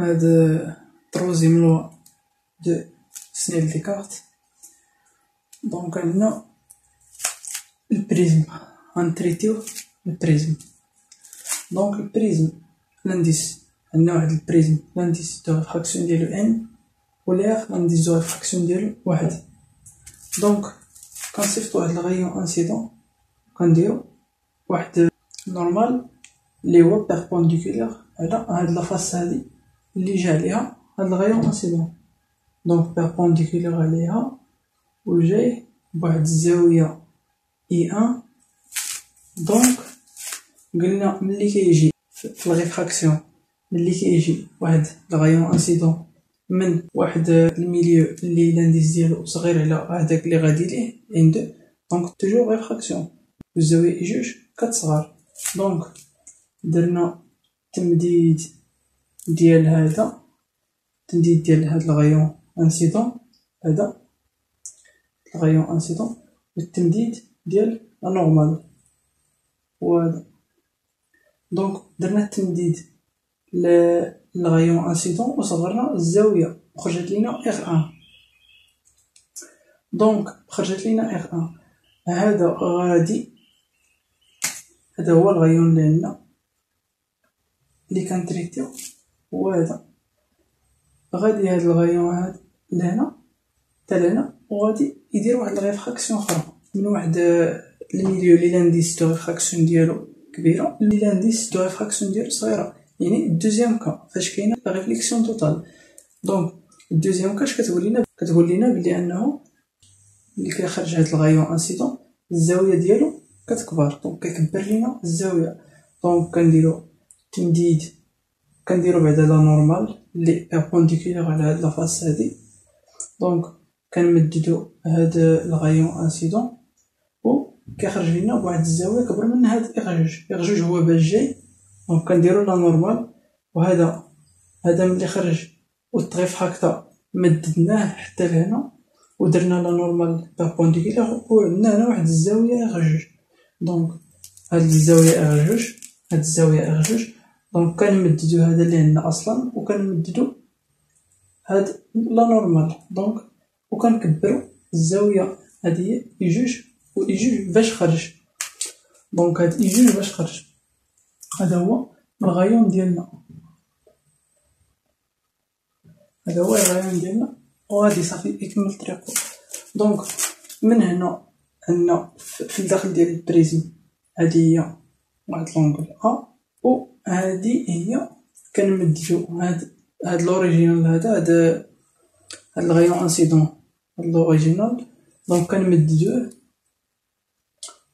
هاد تروزيام لوا دو سنيل ديكارت. دونك عندنا البريزم، غنتريتيو البريزم. دونك البريزم لانديس عندنا واحد البريزم لانديس دو ريفراكسيون ديالو ان، و لير لانديس دو ريفراكسيون ديالو واحد. دونك كنصيفطو واحد الغيون انسيدون، كنديرو واحد نورمال اللي هو بيربونديكولير على هاد لافاس هادي اللي جا عليها هاد الغيون انسيدون. دونك بيربونديكولير عليها و جاي بواحد الزاوية اي ان. دونك قلنا ملي كيجي في الريفراكسيون، ملي كيجي واحد الغيون انسيدون من واحد الميليو اللي لانديس ديالو صغير على هداك اللي غادي ليه ان دو، دونك توجور ريفراكسيون والزاوية اي جوج كتصغر. دونك درنا تمديد ديال هذا، تمديد ديال هاد الغيون انسيدون، هذا الغيون انسيدون، والتمديد ديال لا نورمال وهذا. دونك درنا التمديد للغيون انسيدون وصغرنا الزاوية وخرجت لينا اغ ان. دونك خرجت لينا اغ ان. هذا غادي، هذا هو الغيون اللي عندنا اللي كنتريتيو، وهذا غادي هاد الغيون هاد لهنا حتى لهنا، وغادي يدير واحد الريفراكسيون اخرى من واحد الميليو اللي لانديس دو ريفراكسيون ديالو كبيره اللي لانديس دو ريفراكسيون ديالو صغيره، يعني الدوزيام كا فاش كاينه لا ريفليكسيون توتال. دونك الدوزيام كا اش كتقول لينا بلي انه اللي كيخرج هاد الغيون انسيدون الزاويه ديالو كتكبر، دونك كيكبر لينا الزاويه. دونك كنديرو تمديد، كنديرو بعدا لا نورمال اللي بيربونديكولير على هاد لافاس هادي. دونك كنمددو هاد الغيون انسيدون و كيخرج لينا بواحد الزاويه كبر من هاد اغ جوج هو باش جاي. دونك كنديرو لا نورمال، وهذا ملي خرج والتريفراكتا مددناه حتى لهنا ودرنا لا نورمال بيربونديكولير، وعندنا هنا واحد الزاويه اغ جوج. دونك هاد الزاويه اغ جوج، هاد الزاويه اغ جوج، دونك كنمددو هذا اللي عندنا اصلا وكنمددو هاد لا نورمال. دونك وكنكبرو الزاويه هادي اي جوج و اي جوج باش خرج. دونك هاد اي جوج باش خرج هذا هو الغيون ديالنا، هذا هو الغيون ديالنا، وغادي صافي يكمل طريقو. دونك من هنا عندنا في الداخل ديال البريزم هادي هي واحد لونغل ا، و هادي هي كنمددو هاد لوريجينال هاد الغيون انسيدون، هاد لوريجينال. دونك كنمددوه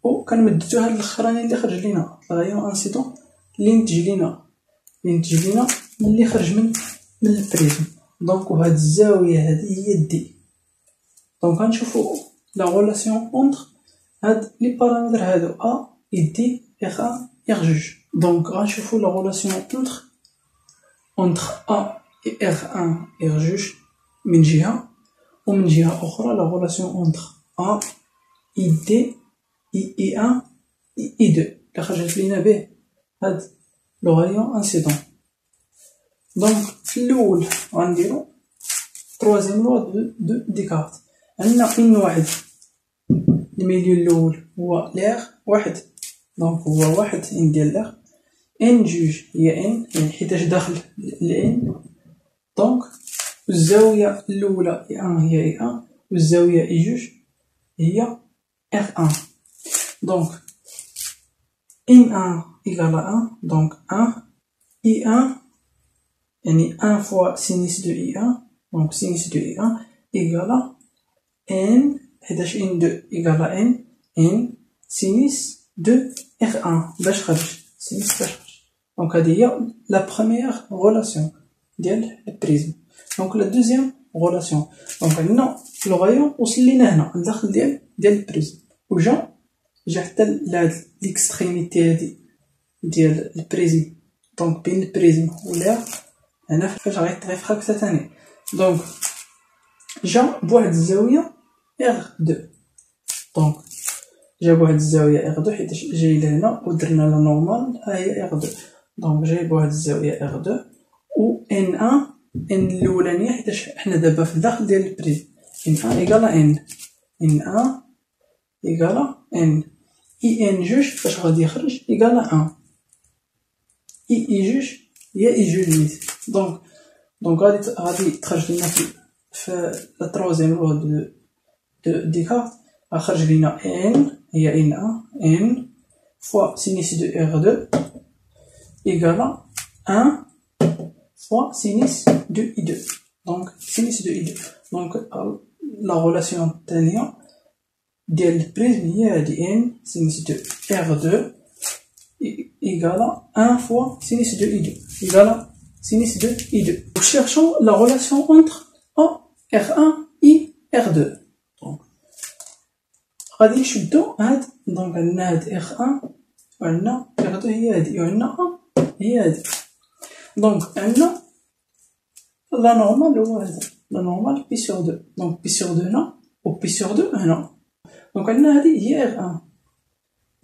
و كنمددو هاد الاخراني اللي خرج لينا الغيون انسيدون اللي نتج لينا ملي خرج من البريزم. دونك وهاد الزاويه هادي هي دي. دونك غنشوفو لا غولاسيون اونتر هاد لي بارامتر هادو ا اي دي اغ ان اغ جوج. دونك غنشوفو لا غولاسيون اونتر ا اي اغ ان اغ جوج من جهه، ومن جهه اخرى لا غولاسيون اونتر ا اي دي اي ان اي دو اللي خرجت لينا به هاد لو غايون انسيدون. دونك في الاول غنديرو تروازيام لوا دو ديكارت. عندنا ان واحد، الميليو الاول هو لير واحد، دونك هو واحد ان ديال لير. ان جوج هي ان، يعني حيتاش داخل الان. دونك الزاويه الاولى اي ان هي اي ان، والزاويه اي جوج هي اغ ان. دونك ان ان ايكال ان، دونك ان اي ان يعني 1 fois sinus de I1, donc sinus de I1 égale à n, حيتاش n2 égale à n sinus de R1 باش خرج sinus باش خرج. دونك هادي هي لا بروميير غولاسيون ديال البريزم. دونك لا دوزيام غولاسيون، دونك عندنا لو غايون وصل لينا هنا الداخل ديال البريزم، وجا حتى لهاد ليكستريميتي هادي ديال البريزم. دونك بين البريزم و لير هنا فاش غيتريفراكتا تاني. دونك جا بواحد الزاويه اغ دو، دونك جا بواحد الزاويه اغ دو حيت جاي لهنا ودرنا لا نورمال ها هي اغ دو. دونك جاي بواحد الزاويه اغ دو و N1 N الأولانية حيتاش حنا دابا في الداخل ديال البريزم N1 إيكالا N N1 إيكالا N إن جوج فاش غادي يخرج إيكالا 1 إي جوج هي إي جوج نيت دونك غادي تخرج لينا في لا تروزيام لوا دو ديكارت غتخرج لينا N هي N1 N fois sinus de R2 égale 1 fois sinus de I2. Donc, sinus de I2. Donc, la relation الثانية ديال البريزم هي هادي N sinus de R2 égale 1 fois sinus de I2 égale sinus de I2. Nous cherchons la relation entre A, R1 et R2. Donc, غادي نشدو هاد دونك عندنا هاد R1 وعندنا R2 هي هادي وعندنا A هي هادي. دونك عندنا لا نورمال هو هذا لا نورمال بي سور دو دونك بي سور دو هنا و بي سور دو هنا. دونك عندنا هادي هي R1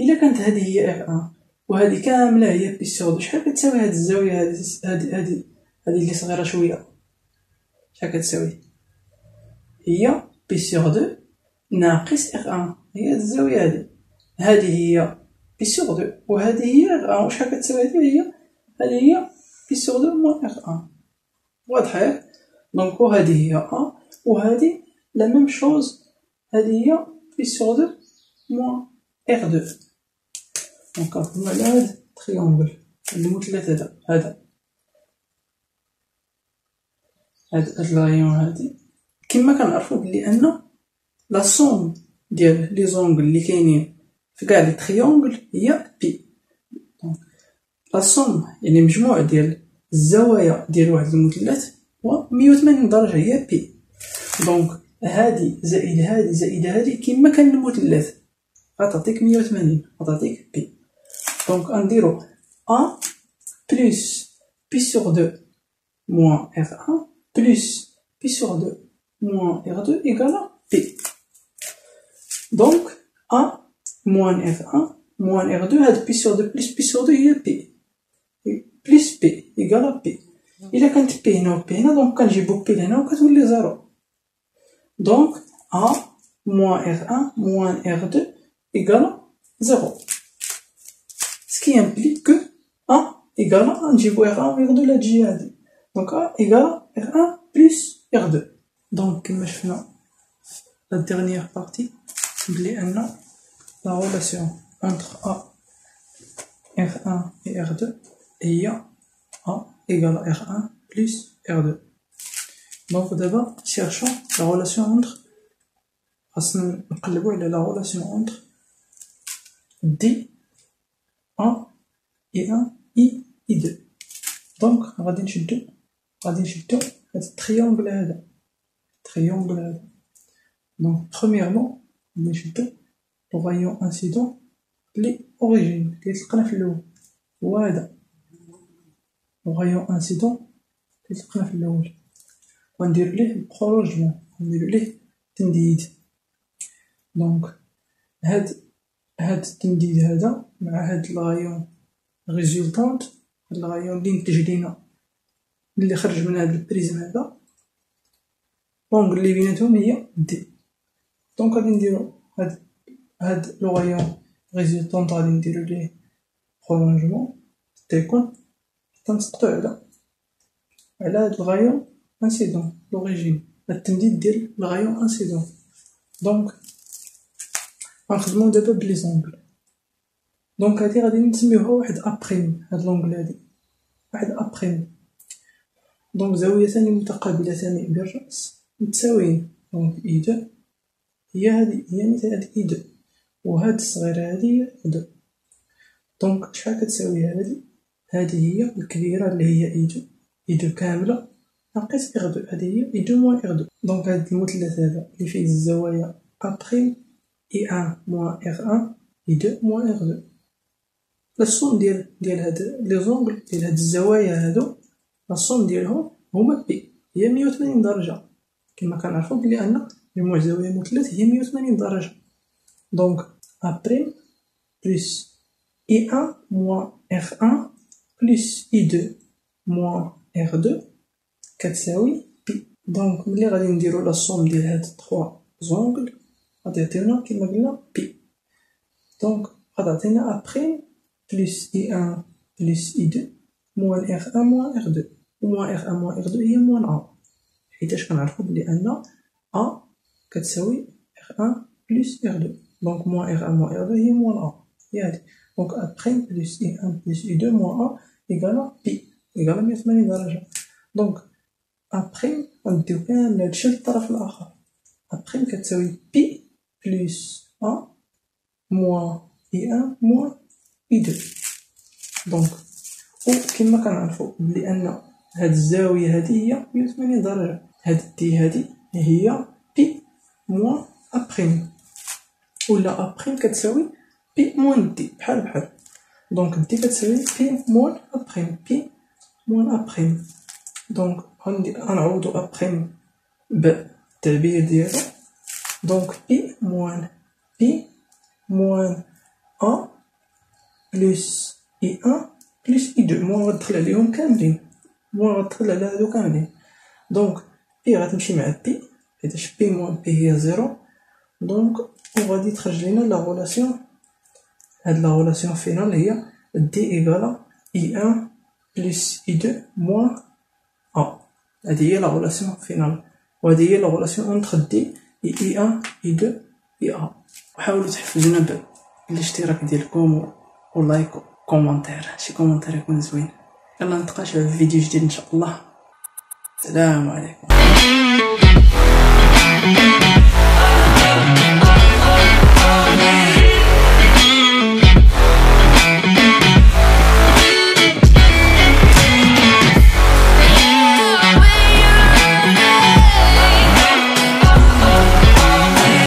إلا كانت هادي هي R1 وهادي كاملة هي بي سور دو شحال كتساوي هاد الزاوية هادي اللي صغيرة شوية شحال كتساوي هي بي سور دو ناقص R1 هي هاد الزاوية هادي هي بي سور دو وهادي هي R1 وشحال كتساوي هادي هي بي سور دو موان R1 واضحة. دونك وهادي هي A وهادي لا ميم شوز هادي هي بي سور دو موان R2. دونك نخدمو على هاد تريونغل المثلث هذا هاد لايون هادي كما كنعرفو بلي أن لا سوم ديال لي زونغل اللي كاينين في كاع لي تريونغل هي بي. لا سوم يعني مجموع ديال الزوايا ديال واحد المثلث هو 180 درجة هي بي. دونك هادي زائد هادي زائد هادي كما كان المثلث غتعطيك 180 غتعطيك بي. دونك غنديرو A plus pi sur 2 moins R1 plus pi sur 2 moins R2 égale à P. Donc A moins R1 moins R2 هاد pi sur 2 plus pi sur 2 هي P plus P égale à P. إلا كانت P هنا و P هنا دونك كنجيبو P لهنا و كتولي زيرو. دونك A moins R1 moins R2 égale à 0. Ce qui implique que A égale à نجيبو R1 و R2 لهاد الجهة هادي. دونك A égale à R1 plus R2. دونك كما شفنا لا ديرنيير بارتي بلي أن la relation entre A, R1 et R2 هي A égale à R1 plus R2. Donc d'abord cherchons la relation entre خاصنا نقلبو على la relation entre D A I1 I2. دونك غادي نشدو هاد التريونغل هذا دونك premièrement غادي نشدو لو غايون انسيدون لي اوريجين اللي تلقنا في الاول هو هذا لو غايون انسيدون اللي تلقنا في الاول وندير ليه بروجمون ندير ليه تمديد. دونك هاد التمديد هذا مع هاد الغايون ريزولطونت هاد الغايون اللي نتج لينا اللي خرج من هاد البريزم هذا لونغ اللي بيناتهم هي دي. دونك غادي نديرو هاد لو غايون ريزولطونت غادي نديرو ليه برولونجمون تيكون تنسقطو على هاد الغايون انسيدون لوريجين التمديد ديال الغايون انسيدون. دونك غنخدمو دابا بلي زونغل. دونك هادي غادي نسميوها واحد ابريم هاد لونغل هادي واحد ابريم. دونك زاويتان متقابلتان بالرأس متساويين. دونك اي دو هي هادي هي مثل هاد اي دو وهاد الصغيرة هادي هي دو. دونك شحال كتساوي هادي هي الكبيرة اللي هي اي دو كاملة ناقص اغ دو هادي هي اي دو موان اغ دو. دونك هاد المثلث هذا اللي فيه الزوايا ابريم اي ان موان اغ ان اي دو موان اغ دو لا سوم ديال هاد لي زونغل ديال هاد الزوايا هادو لا سوم ديالهم هما بي هي 180 درجة كما كنعرفو بلي أن مجموع زوايا المثلث هي 180 درجة. دونك أ بريم بلس إي أن موان إف أن بلس إي دو موان ار دو كتساوي بي. دونك ملي غادي نديرو لا صوم ديال هاد 3 زونغل غادي يعطينا كيما قلنا بي. دونك غادي يعطينا ا بريم بلس اي 1 بلس اي 2 موان ار 1 موان ار 2 موان ار 1 موان ار 2 هي موان ا، حيتاش كنعرفو بلي ان ا كتساوي ار 1 بلس ار 2. دونك موان ار 1 موان ار 2 هي موان ا هي هادي. دونك ا بريم بلس اي 1 بلس اي 2 موان ا ايكالا بي ايكالا 180 درجة. دونك ا بريم غنديو كامل هادشي للطرف الاخر. ا بريم كتساوي بي بلس ا موان اي 1 موان اي 2. دونك و كما كنعرفو بلي ان هاد الزاوية هادي هي 180 درجة، هاد دي هادي هي بي موان ا بريم، ولا ا بريم كتساوي بي موان دي بحال بحال. دونك دي كتساوي بي موان ا بريم بي موان ا بريم. دونك غنعوضو ا بريم بالتعبير ديالو. دونك بي موان ا بلس اي 1 بلس اي 2 موان غتدخل عليهم كاملين، موان غتدخل على هادو كاملين. دونك بي غتمشي مع بي حيتاش بي موان بي هي زيرو. دونك وغادي تخرج لينا لا غولاسيون، هاد لا غولاسيون فينال هي دي ايكالا اي 1 بلس اي 2 موان ا. هادي هي لا غولاسيون فينال، وهادي هي لا غولاسيون اونتر دي اي 1 اي 2 اي ا. وحاولوا تحفزونا بالاشتراك ديالكم ولايك وكومونتير، شي كومونتير يكون زوين. يلا نتقاشوا في فيديو جديد ان شاء الله. السلام عليكم.